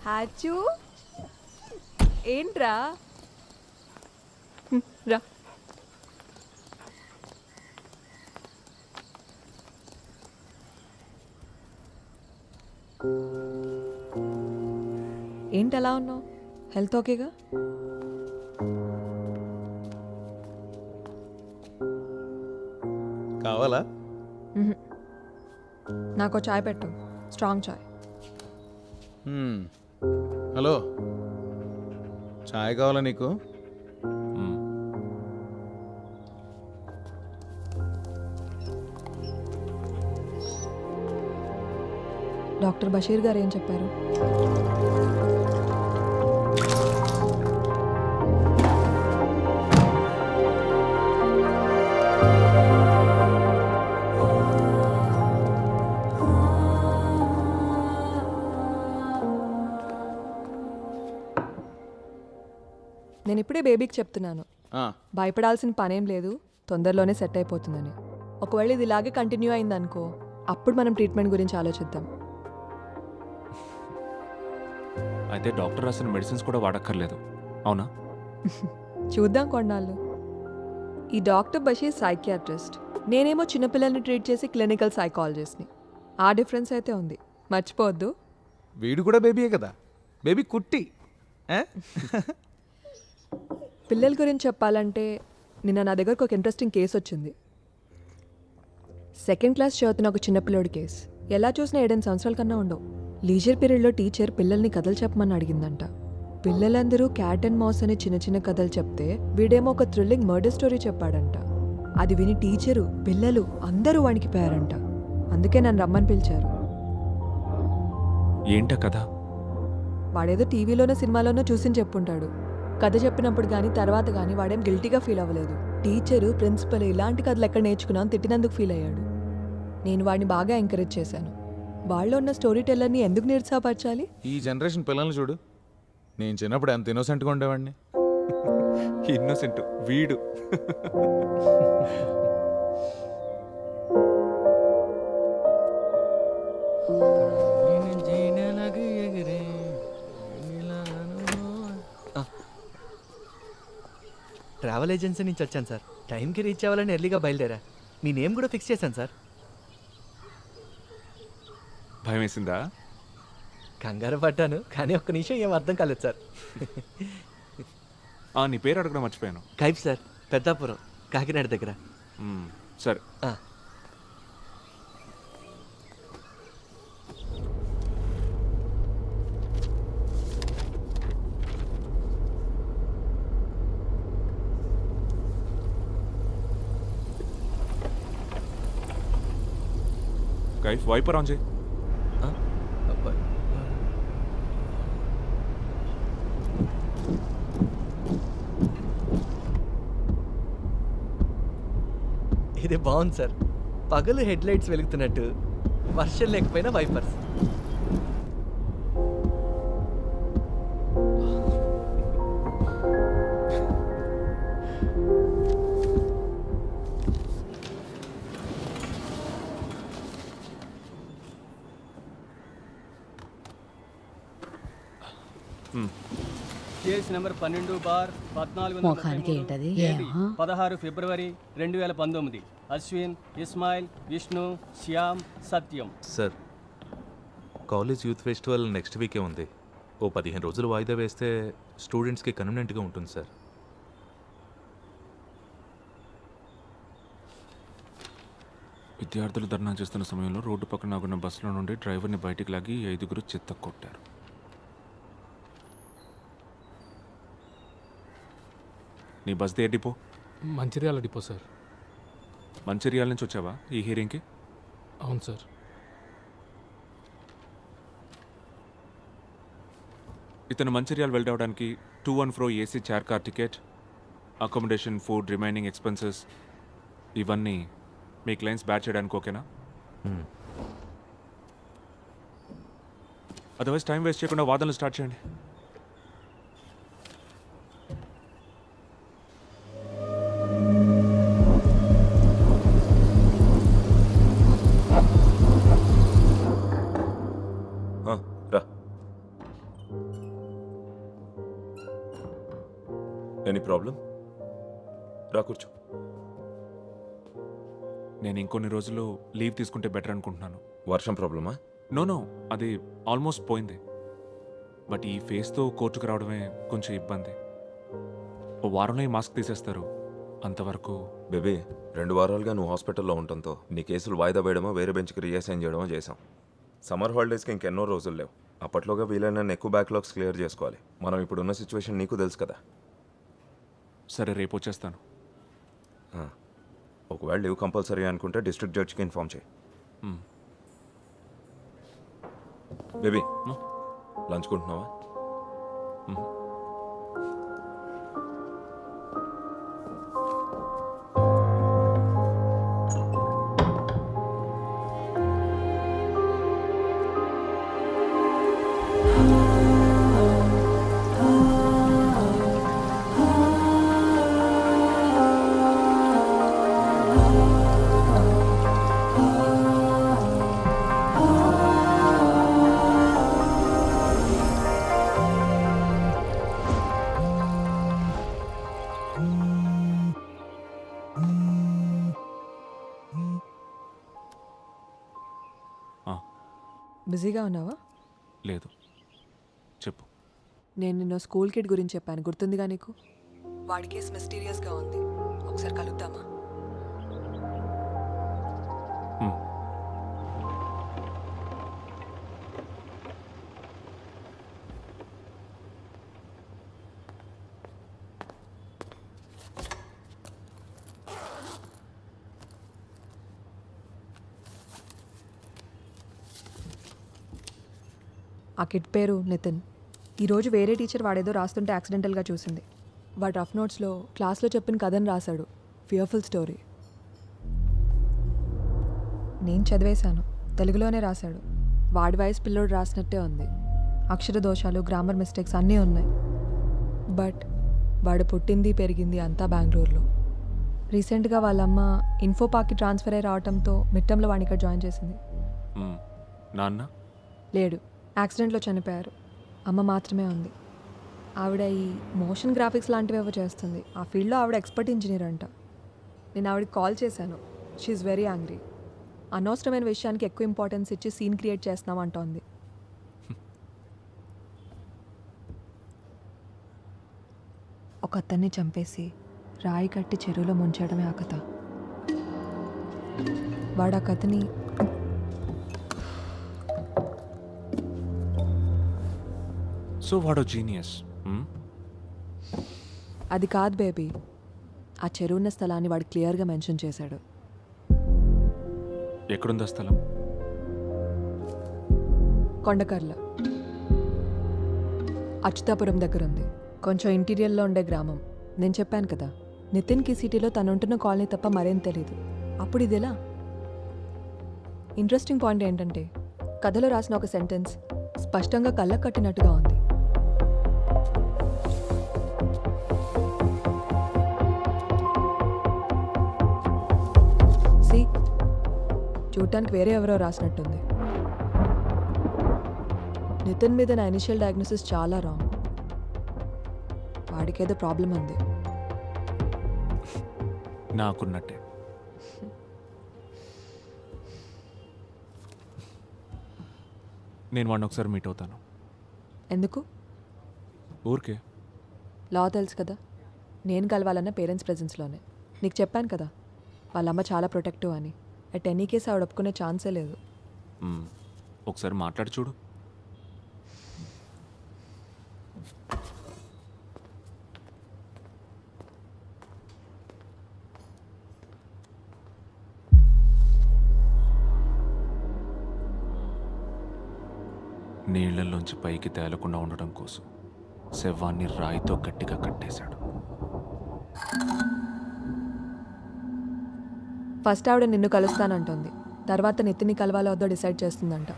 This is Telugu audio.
హాచు ఏంట్రా రా ఏంటి అలా ఉన్నావు? హెల్త్ ఓకేగా? కావాలా? నాకు చాయ్ పెట్టు, స్ట్రాంగ్ చాయ్. హలో, చాయ్ కావాలా నీకు? డాక్టర్ బషీర్ గారు ఏం చెప్పారు? నేను ఇప్పుడే బేబీకి చెప్తున్నాను, భయపడాల్సిన పనేం లేదు, తొందరలోనే సెట్ అయిపోతుందని. ఒకవేళ ఇది ఇలాగే కంటిన్యూ అయిందనుకో, అప్పుడు మనం ట్రీట్మెంట్ గురించి ఆలోచిద్దాం. అయితే డాక్టర్ రాసిన మెడిసిన్స్ కూడా వాడక్కర్లేదు, అవునా? చూద్దాం కొన్నాళ్ళు. ఈ డాక్టర్ బషీర్ సైకియాట్రిస్ట్, నేనేమో చిన్నపిల్లల్ని ట్రీట్ చేసి క్లినికల్ సైకాలజిస్ట్ని. ఆ డిఫరెన్స్ అయితే ఉంది, మర్చిపోవద్దు. వీడు కూడా బేబీయే కదా, బేబీ కుట్టి. పిల్లల గురించి చెప్పాలంటే నిన్న నా దగ్గరకు ఒక ఇంట్రెస్టింగ్ కేసు వచ్చింది. 2nd క్లాస్ చదువుతున్న ఒక చిన్నపిల్లోడి కేసు. ఎలా చూసినా 7 సంవత్సరాల కన్నా ఉండవు. లీజర్ పీరియడ్లో టీచర్ పిల్లల్ని కథలు చెప్పమని అడిగిందంట. పిల్లలందరూ క్యాట్ అండ్ మౌస్ అని చిన్న చిన్న కథలు చెప్తే వీడేమో ఒక థ్రిల్లింగ్ మర్డర్ స్టోరీ చెప్పాడంట. అది విని టీచరు, పిల్లలు అందరూ వణికిపోయారంట. అందుకే నన్ను రమ్మని పిలిచారు. ఏంట కథ? వాడేదో టీవీలోనో సినిమాలోనో చూసి చెప్పుంటాడు. కథ చెప్పినప్పుడు కానీ తర్వాత కానీ వాడేం గిల్టీగా ఫీల్ అవ్వలేదు. టీచరు, ప్రిన్సిపల్ ఇలాంటి కథలు ఎక్కడ నేర్చుకున్నాను తిట్టినందుకు ఫీల్ అయ్యాడు. నేను వాడిని బాగా ఎంకరేజ్ చేశాను. వాళ్ళు ఉన్న స్టోరీ టెల్లర్ని ఎందుకు నిరుత్సాహపరచాలి? ఈ జనరేషన్ పిల్లల్ని చూడు. నేను చిన్నప్పుడు ఎంత ఇన్నోసెంట్గా ఉండేవాడిని. ఇన్నోసెంట్ వీడు. ట్రావెల్ ఏజెన్సీ నుంచి వచ్చాను సార్. టైంకి రీచ్ అవ్వాలని ఎర్లీగా బయలుదేరా. మీ నేమ్ కూడా ఫిక్స్ చేశాను సార్. భయం వేసిందా? కంగారు పడ్డాను, కానీ ఒక్క నిమిషం ఏం అర్థం కాలేదు సార్. నీ పేరు అడగడం మర్చిపోయాను. కైఫ్ సార్, పెద్దాపురం, కాకినాడ దగ్గర. సరే. కైఫ్ వైపర్ ఆన్ చేయి. ఇది బాగుంది సార్. పగలు హెడ్ లైట్స్ వెలుగుతున్నట్టు, వర్షం లేకపోయినా వైపర్స్. కేసు నెంబర్ 12/14/14 ఫిబ్రవరి 2019. Ashwin, Ismail, Vishnu, Shyam, Satyam. Sir, college youth festival next వీకే ఉంది. ఓ 15 రోజులు వాయిదా వేస్తే స్టూడెంట్స్కి కన్వీనియంట్గా ఉంటుంది సార్. విద్యార్థులు ధర్నా చేస్తున్న సమయంలో రోడ్డు పక్కన ఆగున్న బస్సులో నుండి డ్రైవర్ని బయటికి లాగి 5 చెత్త కొట్టారు. నీ బస్ ఏ depot? Mancherial depot sir. Mancherial నుంచి వచ్చావా ఈ హియరింగ్కి? అవును సార్. ఇతను మంచిర్యాల వెళ్ళడానికి 214 AC chair car ticket, accommodation, food, remaining expenses ఇవన్నీ మీ క్లయింట్స్ బ్యాచ్ చేయడానికి ఓకేనా? అదర్వైజ్ టైం వేస్ట్ చేయకుండా వాదనలు స్టార్ట్ చేయండి. Any problem? రా కూర్చో. నేను ఇంకొన్ని రోజులు లీవ్ తీసుకుంటే బెటర్ అనుకుంటున్నాను. వర్షం ప్రాబ్లమా? నో అది ఆల్మోస్ట్ పోయింది. బట్ ఈ ఫేస్తో కోర్టుకు రావడమే కొంచెం ఇబ్బంది. ఓ వారంలో ఈ మాస్క్ తీసేస్తారు. అంతవరకు బేబీ 2 వారాలుగా నువ్వు హాస్పిటల్లో ఉండటంతో నీ కేసులు వాయిదా వేయడమో వేరే బెంచ్కి రీఅసైన్ చేయడమో చేసాం. సమ్మర్ హాలిడేస్కి ఇంకెన్నో రోజులు లేవు. అప్పట్లోగా వీలైన ఎక్కువ బ్యాక్లాగ్స్ క్లియర్ చేసుకోవాలి. మనం ఇప్పుడున్న సిచ్యువేషన్ నీకు తెలుసు కదా. సరే రేపు వచ్చేస్తాను. ఒకవేళ లీవ్ కంపల్సరీ అనుకుంటే డిస్ట్రిక్ట్ జడ్జ్కి ఇన్ఫార్మ్ చేయి. మ్. బేబీ మ్. లంచ్ కొంటున్నావా? మ్. బిజీగా ఉన్నావా? లేదు, చెప్పు. నేను నిన్న స్కూల్ కిడ్ గురించి చెప్పాను, గుర్తుందిగా నీకు? వాడి కేసు మిస్టీరియస్గా ఉంది. ఒకసారి కలుద్దామా? మ్. ఆ కిడ్ పేరు నితిన్. ఈరోజు వేరే టీచర్ వాడేదో రాస్తుంటే యాక్సిడెంటల్గా చూసింది. వాడు రఫ్ నోట్స్లో క్లాస్లో చెప్పిన కథను రాశాడు. Fearful story. నేను చదివేశాను. తెలుగులోనే రాశాడు. వాడి వయసు పిల్లోడు రాసినట్టే ఉంది. అక్షర దోషాలు, గ్రామర్ మిస్టేక్స్ అన్నీ ఉన్నాయి. బట్ వాడు పుట్టింది పెరిగింది అంతా బెంగళూరులో. రీసెంట్గా వాళ్ళమ్మ ఇన్ఫో పార్క్కి ట్రాన్స్ఫర్ అయ్యి రావడంతో మిట్టంలో వాడిని ఇక్కడ జాయిన్ చేసింది. మ్. నాన్న లేడు, యాక్సిడెంట్లో చనిపోయారు. అమ్మ మాత్రమే ఉంది. ఆవిడ ఈ మోషన్ గ్రాఫిక్స్ లాంటివి ఏవో చేస్తుంది. ఆ ఫీల్డ్లో ఆవిడ ఎక్స్పర్ట్ ఇంజనీర్ అంట. నేను ఆవిడకి కాల్ చేశాను. She very angry. అనవసరమైన విషయానికి ఎక్కువ ఇంపార్టెన్స్ ఇచ్చి సీన్ క్రియేట్ చేస్తున్నాం అంటోంది. ఒక అతన్ని చంపేసి రాయి కట్టి చెరువులో ముంచడమే ఆ కథ. వాడు ఆ కథని సో వాడో జీనియస్. అది కాదు బేబీ. ఆ చెరువున్న స్థలాన్ని వాడు క్లియర్గా మెన్షన్ చేశాడు. ఎక్కడుందా స్థలం? కొండకర్ల, అచ్యుతాపురం దగ్గర ఉంది. కొంచెం ఇంటీరియర్లో ఉండే గ్రామం. నేను చెప్పాను కదా, నితిన్కి సిటీలో తనుంటున్న కాలనీ తప్ప మరేం తెలీదు. అప్పుడు ఇదెలా? ఇంట్రెస్టింగ్ పాయింట్ ఏంటంటే కథలో రాసిన ఒక సెంటెన్స్ స్పష్టంగా కళ్ళకు కట్టినట్టుగా ఉంది. చూడటానికి వేరే ఎవరో రాసినట్టుంది. నితిన్ మీద నా ఇనిషియల్ డయాగ్నోసిస్ చాలా రాంగ్. వాడికేదో ప్రాబ్లం ఉంది. నాకున్నట్టే. నేను వాడిని ఒకసారి మీట్ అవుతాను. ఎందుకు? ఊరికే. లా తెలుసు కదా. నేను కలవాలన్న పేరెంట్స్ ప్రెజెన్స్లోనే. నీకు చెప్పాను కదా, వాళ్ళమ్మ చాలా ప్రొటెక్టివ్ అని. అట్ ఎనీ కేసు ఆవిడ ఒప్పుకునే ఛాన్సే లేదు. ఒకసారి మాట్లాడి చూడు. నీళ్లలోంచి పైకి తేలకుండా ఉండడం కోసం శవాన్ని రాయితో గట్టిగా కట్టేశాడు. ఫస్ట్ ఆవిడ నిన్ను కలుస్తానంటుంది. తర్వాత నితిన్ని కలవాలో వద్దో డిసైడ్ చేస్తుందంట.